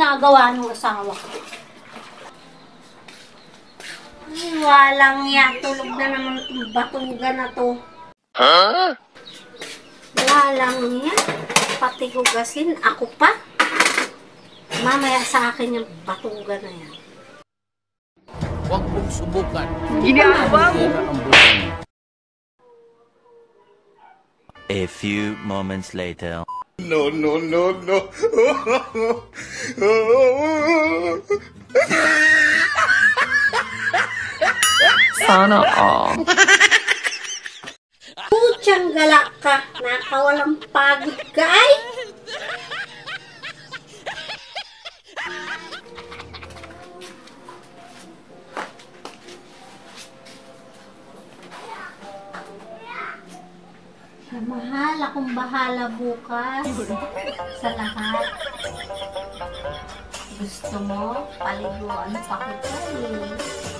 ginagawa ng asawa ko. Ay, walang yan. Tulog na naman itong batugan na to. Huh? Walang yan. Pati hugasin. Ako pa. Mamaya sa akin yung batugan na yan. Huwag mong subukan. Ginagawa mo. A few moments later. No. Sana all. Putsang gala ka. Nakawalang pagod ka ay. Mahal, akong bahala bukas sa lahat. Gusto mo, paliguan pa ko tayo.